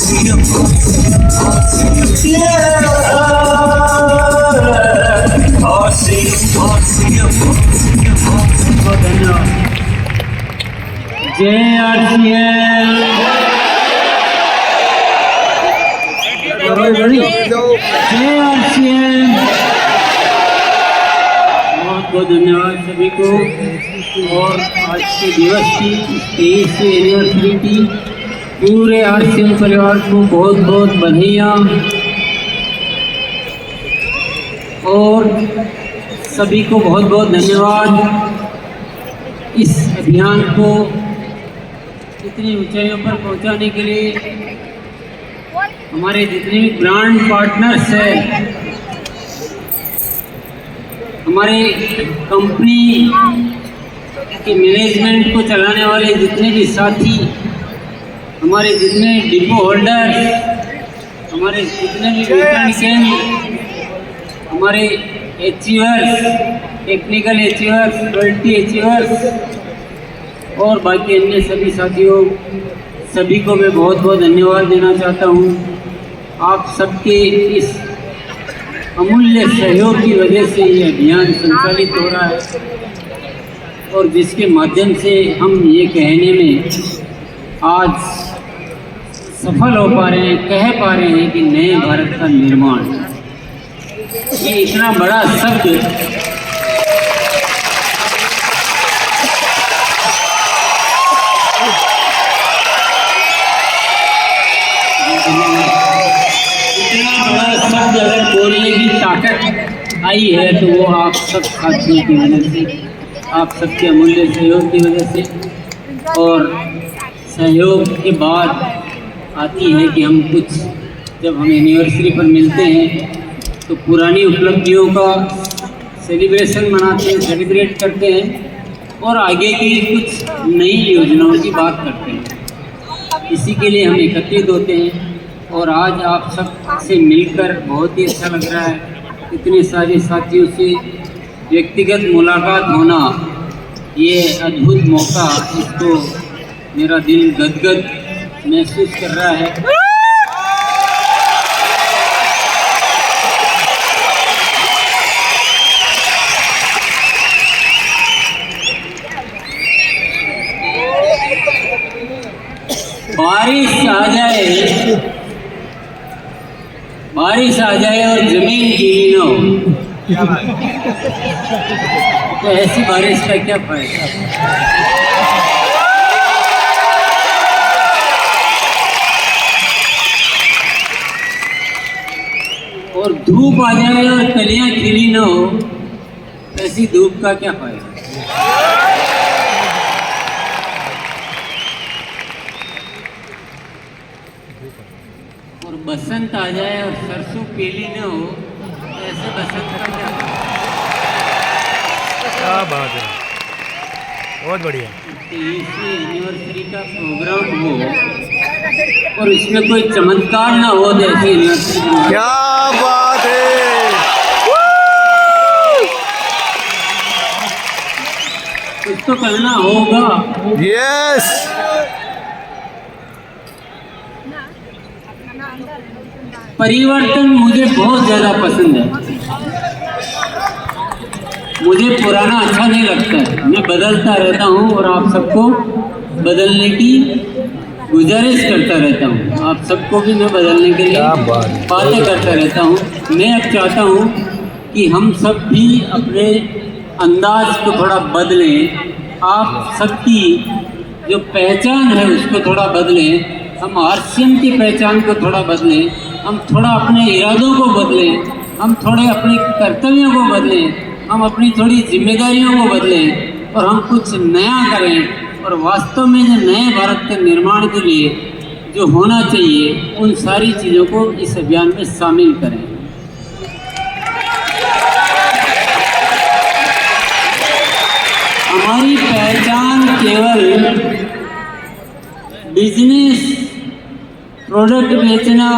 जय आरसीएल। जय आरसीएल। बहुत बहुत धन्यवाद सभी को। और आज के दिवस की 23वीं एनिवर्सरी की पूरे आरसीएल परिवार को बहुत बहुत बधाइयाँ। और सभी को बहुत बहुत धन्यवाद इस अभियान को इतनी ऊंचाइयों पर पहुंचाने के लिए। हमारे जितने भी ब्रांड पार्टनर्स हैं, हमारे कंपनी के मैनेजमेंट को चलाने वाले जितने भी साथी, हमारे जितने डिपो होल्डर्स, हमारे जितने भी मैकेनिशियन, हमारे achievers, technical achievers, quality achievers और बाकी अन्य सभी साथियों, सभी को मैं बहुत बहुत धन्यवाद देना चाहता हूँ। आप सबके इस अमूल्य सहयोग की वजह से ये अभियान संचालित हो रहा है और जिसके माध्यम से हम ये कहने में आज सफल हो पा रहे हैं, कह पा रहे हैं कि नए भारत का निर्माण। ये इतना बड़ा शब्द अगर बोलने की ताकत आई है तो वो आप सब साथियों की वजह से, आप सबके अमूल्य सहयोग की वजह से। और सहयोग के बाद आती है कि हम कुछ, जब हम एनिवर्सरी पर मिलते हैं तो पुरानी उपलब्धियों का सेलिब्रेशन मनाते हैं, सेलिब्रेट करते हैं और आगे की कुछ नई योजनाओं की बात करते हैं। इसी के लिए हम एकत्रित होते हैं और आज आप सब से मिलकर बहुत ही अच्छा लग रहा है। इतने सारे साथियों से व्यक्तिगत मुलाकात होना, ये अद्भुत मौका, इसको मेरा दिल गदगद महसूस कर रहा है। बारिश आ जाए और जमीन गीली न हो तो ऐसी बारिश का क्या फायदा। और धूप आ जाए और कलियां खिली न हो तो ऐसी धूप का क्या फायदा। और बसंत आ जाए और सरसों पीली न हो तो ऐसे बसंत का क्या बात है। बहुत बढ़िया। 23वीं एनिवर्सरी का प्रोग्राम हो और इसमें कोई चमत्कार ना हो तो ऐसी एनिवर्सरी। क्या बात है। कुछ तो करना होगा। यस। परिवर्तन मुझे बहुत ज़्यादा पसंद है। मुझे पुराना अच्छा नहीं लगता है। मैं बदलता रहता हूँ और आप सबको बदलने की गुजारिश करता रहता हूँ। आप सबको भी मैं बदलने के लिए बातें करता रहता हूँ। मैं अब चाहता हूँ कि हम सब भी अपने अंदाज को थोड़ा बदलें। आप सबकी जो पहचान है उसको थोड़ा बदलें। हम आरसीएम की पहचान को थोड़ा बदलें। हम थोड़ा अपने इरादों को बदलें। हम थोड़े अपने कर्तव्यों को बदलें। हम अपनी थोड़ी जिम्मेदारियों को बदलें और हम कुछ नया करें। और वास्तव में जो नए भारत के निर्माण के लिए जो होना चाहिए उन सारी चीज़ों को इस अभियान में शामिल करें। हमारी पहचान केवल बिजनेस, प्रोडक्ट बेचना,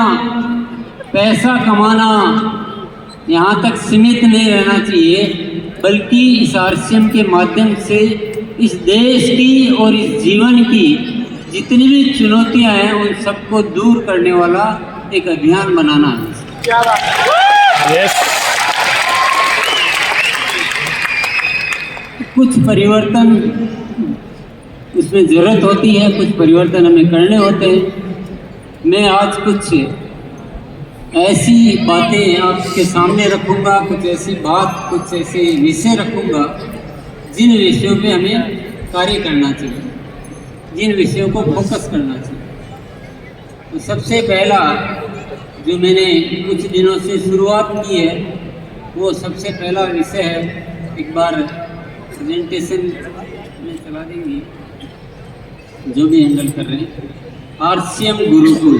पैसा कमाना यहाँ तक सीमित नहीं रहना चाहिए, बल्कि इस आरसीएम के माध्यम से इस देश की और इस जीवन की जितनी भी चुनौतियां हैं उन सबको दूर करने वाला एक अभियान बनाना है। यस कुछ परिवर्तन उसमें ज़रूरत होती है, कुछ परिवर्तन हमें करने होते हैं। मैं आज कुछ ऐसी बातें आपके सामने रखूंगा, कुछ ऐसी बात, कुछ ऐसे विषय रखूंगा जिन विषयों पे हमें कार्य करना चाहिए, जिन विषयों को फोकस करना चाहिए। तो सबसे पहला जो मैंने कुछ दिनों से शुरुआत की है वो सबसे पहला विषय है, एक बार प्रेजेंटेशन में चला देंगे जो भी हैंडल कर रहे हैं, आरसीएम गुरुकुल।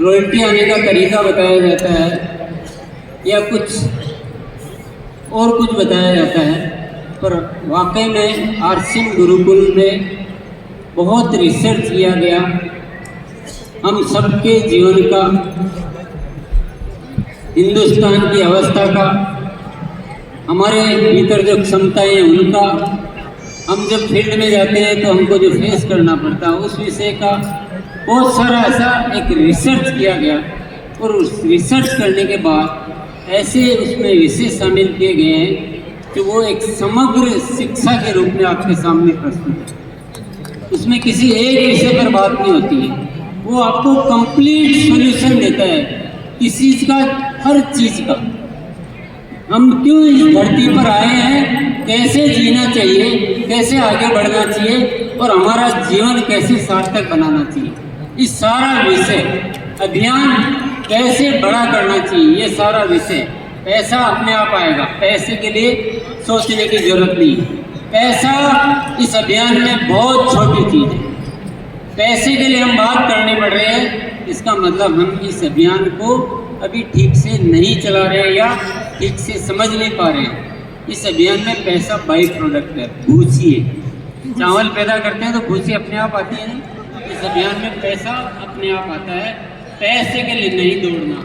रॉयल्टी आने का तरीका बताया जाता है या कुछ और कुछ बताया जाता है, पर वाकई में आरसीएम गुरुकुल में बहुत रिसर्च किया गया हम सबके जीवन का, हिंदुस्तान की अवस्था का, हमारे भीतर जो क्षमताएं हैं उनका, हम जब फील्ड में जाते हैं तो हमको जो फेस करना पड़ता है उस विषय का बहुत सारा ऐसा एक रिसर्च किया गया। और उस रिसर्च करने के बाद ऐसे उसमें विषय शामिल किए गए हैं कि वो एक समग्र शिक्षा के रूप में आपके सामने प्रस्तुत है। उसमें किसी एक विषय पर बात नहीं होती है, वो आपको कंप्लीट सॉल्यूशन देता है इस चीज़ का, हर चीज़ का। हम क्यों इस धरती पर आए हैं, कैसे जीना चाहिए, कैसे आगे बढ़ना चाहिए और हमारा जीवन कैसे सार्थक बनाना चाहिए, इस सारा विषय, अभियान कैसे बड़ा करना चाहिए, ये सारा विषय। पैसा अपने आप आएगा, पैसे के लिए सोचने की जरूरत नहीं है। पैसा इस अभियान में बहुत छोटी चीज़ है। पैसे के लिए हम बात करने पड़ रहे हैं, इसका मतलब हम इस अभियान को अभी ठीक से नहीं चला रहे हैं या ठीक से समझ नहीं पा रहे हैं। इस अभियान में पैसा बाई प्रोडक्ट है, भूसी है। चावल पैदा करते हैं तो भूसी अपने आप आती है ना, इस अभियान में पैसा अपने आप आता है। पैसे के लिए नहीं दौड़ना,